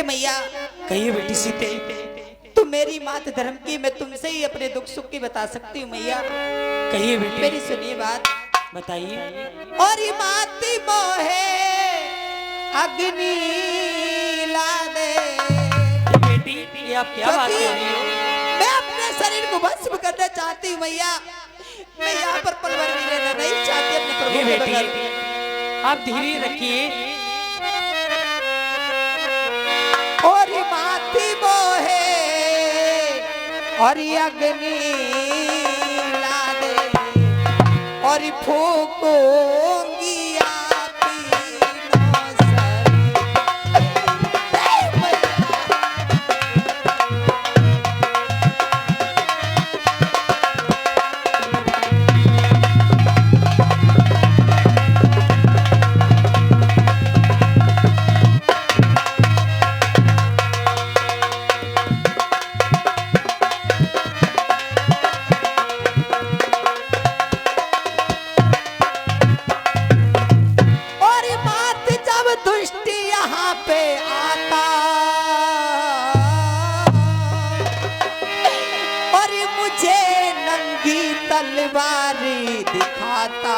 हे मैया, कहिए बेटी सीते। तुम मेरी मात धर्म की, मैं तुमसे ही अपने दुख सुख की बता सकती हूँ मैया। कहिए बेटी। मेरी सुनिए बात, बताइए। और माती मोहे अग्नि ला दे। बेटी ये आप क्या बात कर रही हो? मैं अपने शरीर को भस्म करना चाहती हूँ मैया। मैं यहाँ पर पल भर भी रहना नहीं चाहती अपने प्रभु के बेटी बगैर। आप धीरे रखिए। और माती मोहे और अग्नि ला दे, और फूकूंगी तीनों सर। तलवारी दिखाता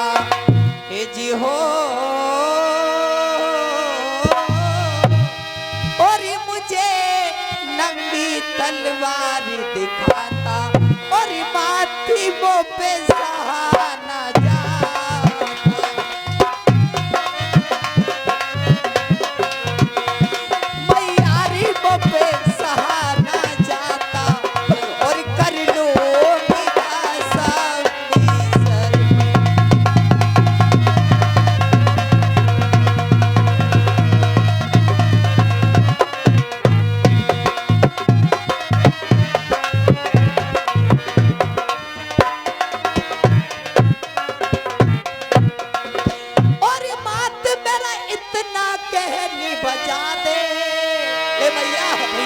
हे जी हो, और मुझे नंगी तलवारी दिखाता, और माथी वो पे सहाना जाता। मैयारी वो पे सहाना जाता, और कर लो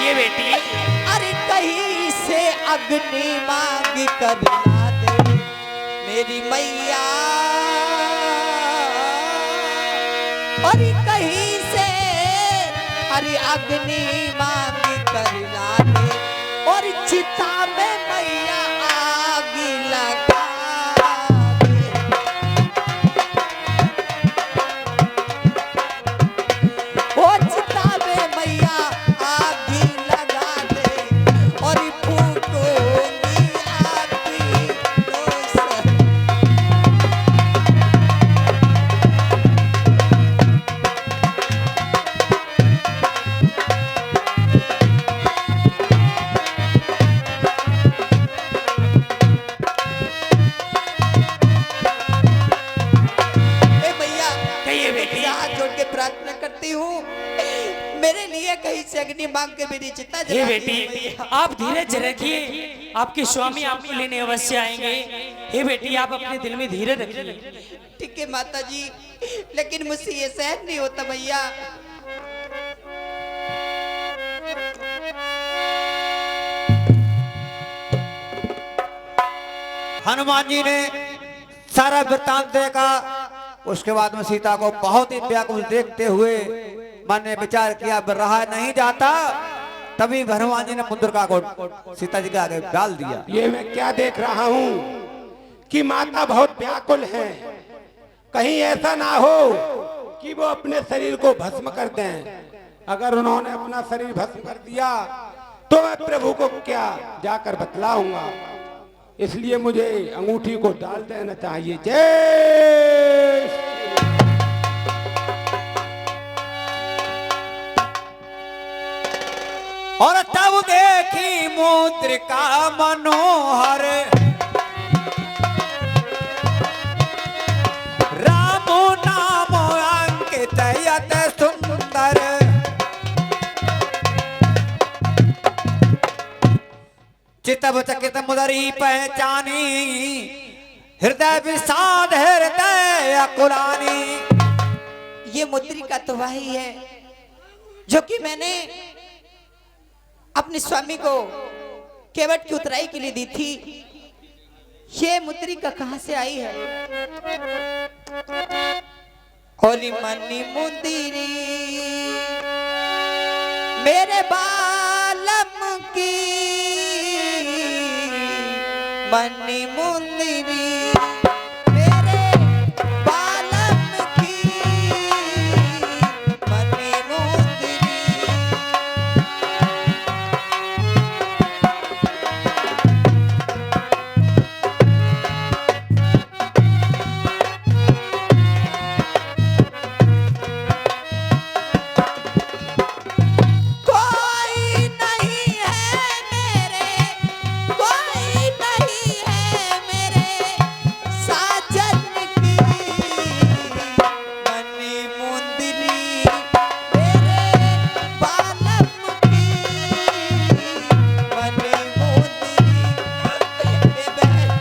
बेटी। अरे कहीं से अग्नि मांग कर ला दे मेरी मैया, अरे कहीं से अरे अग्नि मांग कर ला दे, और चिता में मैया आग लगा दे। ओ चिता में मैया प्रार्थना करती हूँ, मेरे लिए कहीं से अग्नि मांग के मेरी चिता जला दी। बेटी आप धीरज रखिए, आपके स्वामी आपको लेने अवश्य आएंगे। हे बेटी आप अपने दिल में धीरे रखिए। ठीक है माता जी, लेकिन मुझसे ये सहन नहीं होता भैया। हनुमान जी ने सारा वृत्तांत देखा, उसके बाद में सीता को बहुत ही व्याकुल देखते हुए मन ने विचार किया रहा नहीं जाता। तभी हनुमान जी ने मुद्रिका को सीता जी के आगे डाल दिया। ये मैं क्या देख रहा हूँ कि माता बहुत व्याकुल है, कहीं ऐसा ना हो कि वो अपने शरीर को भस्म कर दें। अगर उन्होंने अपना शरीर भस्म कर दिया तो मैं प्रभु को क्या जाकर बतलाऊंगा, इसलिए मुझे अंगूठी को डाल देना चाहिए। जय और तब देखी मुद्रिका मनोहर, राम नाम अंकित यत सुंदर। चितव चकित मुदरी पहचानी, हृदय विषाद हृदय अकुलानी। ये मुद्रिका तो वही है जो कि मैंने अपने स्वामी को केवट की उतराई के लिए दी थी। ये मुद्रिका कहां से आई है? होली मनी मुंदिरी मेरे बालम की मनी मुंदरी, मेरे बालम की मनी मुंदरी। कोई नहीं है मेरे, कोई नहीं है मेरे साजन की मनी मुंदरी, मेरे बालम की मनी मुंदरी। ए बहन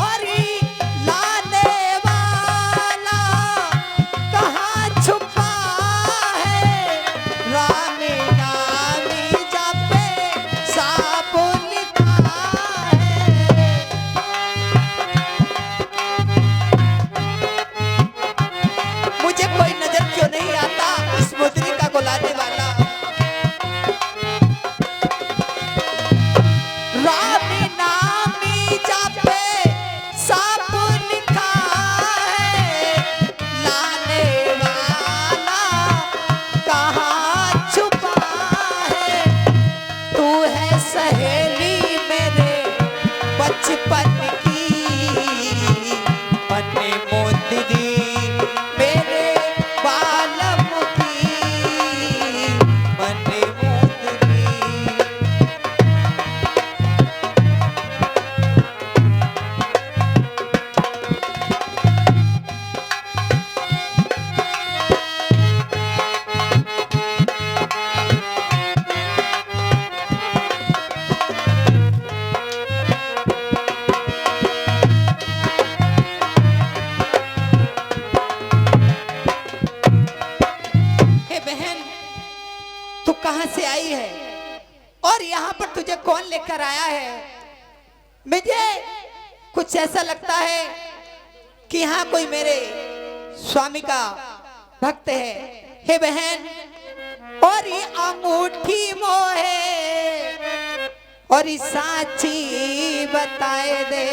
और लाने वाला कहाँ छुपा है, रानी नामी जापे साब लिखा है। मुझे कोई नजर क्यों नहीं आता इस मुद्रिका को लाने वाला। रानी नामी जापे साप लिखा है, लाने वाला कहाँ छुपा है। तू है सहेली मेरे बचपन की मनी मुंदरी, मेरे बालम की मनी मुंदरी। हे बहन, तू कहां से आई है और यहाँ पर तुझे कौन लेकर आया है? मुझे कुछ ऐसा लगता है कि यहाँ कोई मेरे स्वामी का भक्त है। हे बहन, और ये अंगूठी मोहे और ये साची बताए दे,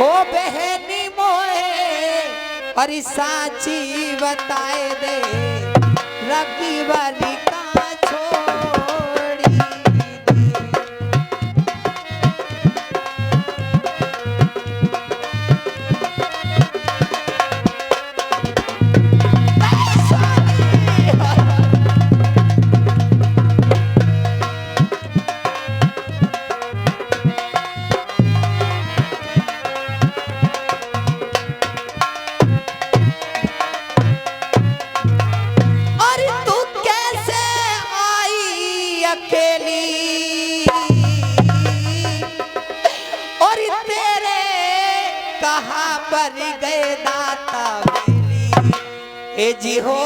ओ बहनी मोहे और ये साची बताए दे, रखी वाली का छोड़ी दी। और तू कैसे आई अकेली, और तेरे कहाँ पर गए दाता बेली, ए जी हो।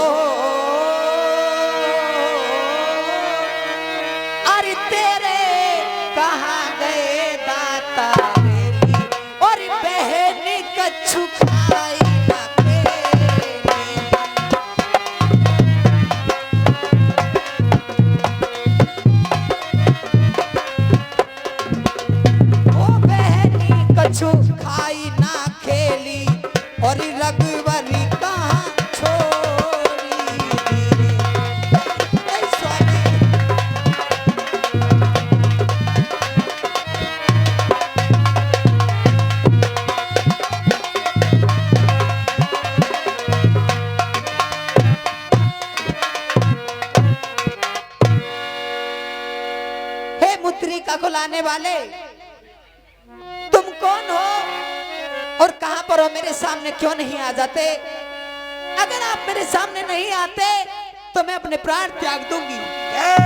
और तेरे कहाँ गए दाता बेली, और बहन कछु खाई न केली। ओ बहनी कछु खाई ना खेली, और रघुवरी कहाँ छोड़ी दी। ऐ स्वामी, हे मुद्रिका को लाने वाले, तुम कौन हो और कहां पर हो? मेरे सामने क्यों नहीं आ जाते? अगर आप मेरे सामने नहीं आते तो मैं अपने प्राण त्याग दूंगी। जय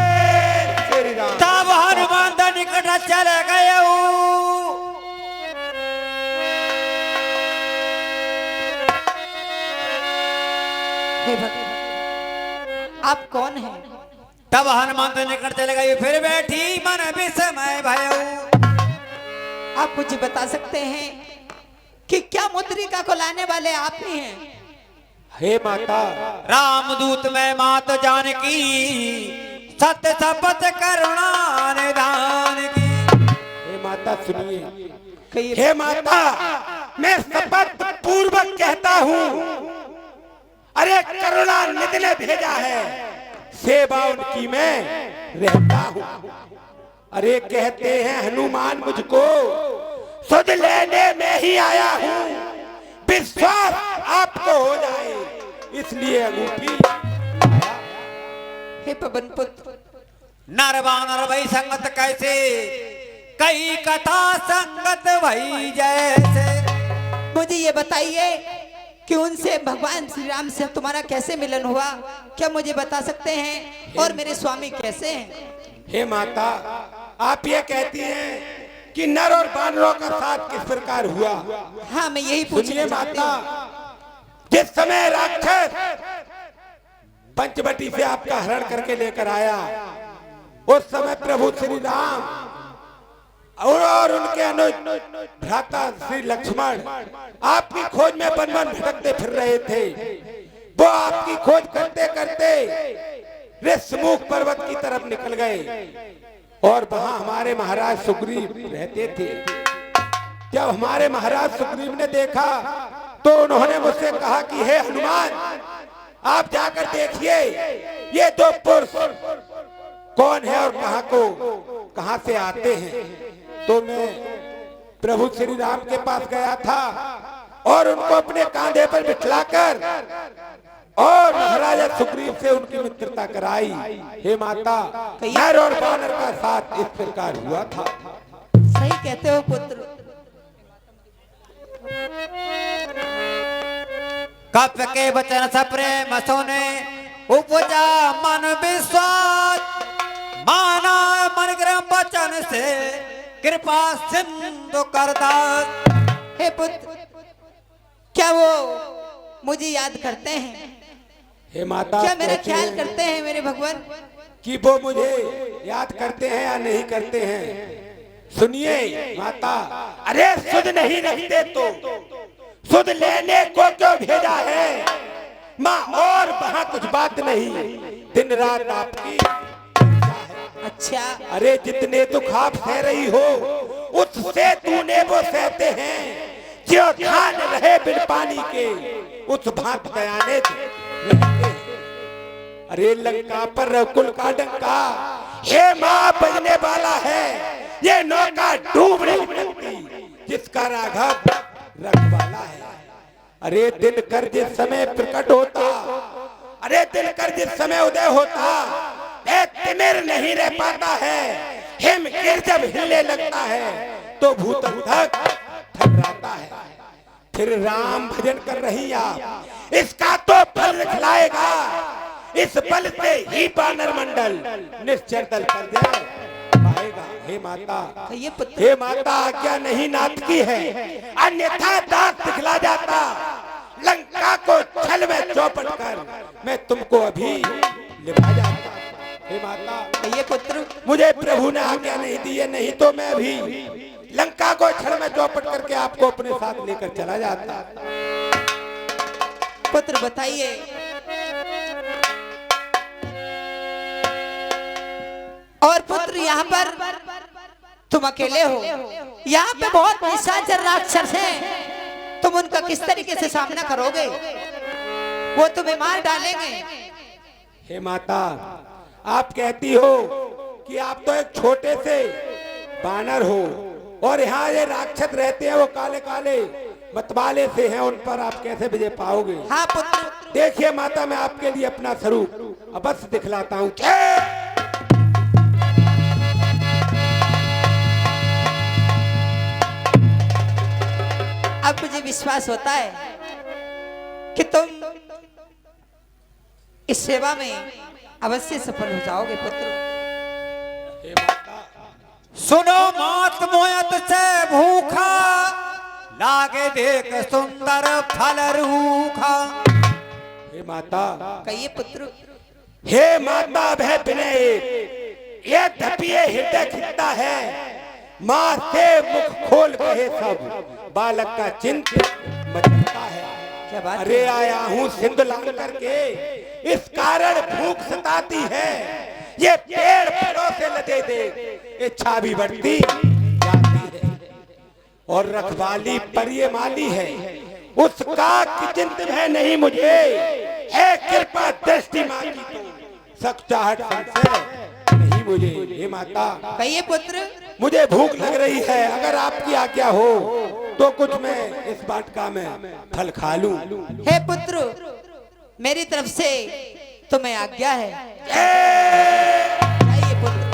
श्री राम। तब हनुमान द निकट चले गए। हे भगवान, आप कौन हैं? तब हनुमान निकट चले गए, फिर बैठी मन विस्मय भयो। आप मुझे बता सकते हैं कि क्या मुद्रिका को लाने वाले आप ही हैं? हे माता, रामदूत में मात जानकी, सत्य शपथ करुणा निधान की। हे माता सुनिए। कहिए। हे माता, मैं शपथ पूर्वक कहता हूँ, अरे करुणा निधि ने भेजा है, सेवा उनकी मैं रहता हूँ। अरे कहते हैं हनुमान मुझको सुध लेने में ही आया हूँ, विश्वास आपको हो जाए इसलिए अंगूठी। हे पवन पुत्र, नर बानर वही संगत कैसे, कई कथा संगत वही जैसे। मुझे ये बताइए कि उनसे भगवान श्री राम से तुम्हारा कैसे मिलन हुआ? क्या मुझे बता सकते हैं? और मेरे स्वामी कैसे हैं? हे माता, आप ये कहती हैं कि नर और बानरों का साथ किस प्रकार हुआ? हाँ, मैं यही सुनिए पूछने चाहती माता, हूँ। जिस समय राक्षस पंचवटी से आपका हरण करके लेकर आया, उस समय प्रभु श्री राम और उनके अनुज भ्राता श्री लक्ष्मण आपकी खोज में वन वन भटकते फिर रहे थे। वो आपकी खोज करते करते ऋषमुख पर्वत की तरफ निकल गए और वहां हमारे महाराज सुग्रीव रहते थे। जब हमारे महाराज सुग्रीव ने देखा तो उन्होंने मुझसे कहा कि हे हनुमान, आप जाकर देखिए ये दो पुरुष कौन है और कहां से आते हैं। तो मैं प्रभु श्री राम के पास गया था और उनको अपने कांधे पर बिठलाकर और महाराजा सुग्रीव से उनकी मित्रता कराई। हे माता, नर और बानर का साथ इस प्रकार हुआ था। सही कहते हो पुत्र। कप के वचन सप्रेम सोने, उपजा मन विश्वास, माना मन ग्रह वचन से, कृपा सिंधु करदास। हे पुत्र, क्या वो मुझे याद करते हैं? हे माता, क्या मेरा कहती ख्याल हैं करते हैं मेरे भगवान? कि वो मुझे याद करते हैं या नहीं करते हैं? सुनिए माता, अरे सुध नहीं रखते तो सुध लेने को क्यों भेजा है माँ? और वहाँ कुछ बात नहीं, दिन रात आपकी। अच्छा, अरे जितने दुख आप सह रही हो उससे तूने वो सहते हैं जो खान रहे बिन पानी के, उस भांत दयाने रहते हैं। अरे लंका पर रघुकुल का डंका, हे माँ बजने वाला है, ये नौका डूब नहीं सकती जिसका राघव रखवाला है। अरे दिनकर जिस समय प्रकट होता, अरे दिनकर जिस समय उदय होता, तिमिर नहीं रह पाता है। हिमगिर जब हिलने लगता है तो भूतल धक थर्राता है। फिर राम भजन कर रही आप, इसका तो फल दिखलाएगा। इस बल से ही बानर मंडल निश्चय दल पर जाए पाएगा। हे माता, ये पुत्र, हे माता, आज्ञा नहीं नाथ की है, अन्यथा दांत दिखला जाता। लंका को छल में चौपट कर मैं तुमको अभी लिपा जाता। हे माता, ये पुत्र, मुझे प्रभु ने आज्ञा नहीं दी है, नहीं तो मैं भी लंका को छल में चौपट करके आपको अपने साथ लेकर चला जाता। पुत्र बताइए, और पुत्र यहाँ पर तुम अकेले हो, यहाँ पे बहुत निशाचर राक्षस हैं, तुम उनका किस तरीके से सामना करोगे? वो तुम्हें मार डालेंगे। हे माता, आप कहती हो कि आप तो एक छोटे से बानर हो और यहाँ ये राक्षस रहते हैं, वो काले काले मतवाले से हैं, उन पर आप कैसे विजय पाओगे? हाँ पुत्र, देखिए माता, मैं आपके लिए अपना स्वरूप अवश्य दिखलाता हूँ। अब मुझे विश्वास होता है कि तुम इस सेवा में अवश्य सफल हो जाओगे पुत्र। सुनो मात मोयत से भूखा, लागे देख सुंदर फल रूखा। हे माता, कहिए पुत्र। हे माता भय विनय, ये धपिए हृदय खिलता है, माँ से मुख खोल कहे सब, बालक का चिंत मचता है। क्या बात अरे आया हूँ सिंध लांग करके, इस कारण भूख सताती है, ये पेड़ फलों से लदे दे, इच्छा भी बढ़ती जाती है। और रखवाली पर ये माली है, उसका की चिंत है नहीं मुझे, है कृपा दृष्टि मांगी तो सकचाहट से नहीं मुझे। हे माता कहिए पुत्र। मुझे भूख लग रही है, अगर आपकी आज्ञा हो तो कुछ मैं इस वाटिका में फल खा लूं। हे पुत्र, मेरी तरफ से तुम्हें आज्ञा है। आइए पुत्र।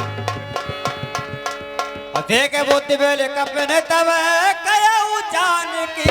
देखे बुद्धि बेले कपने तब कया जान की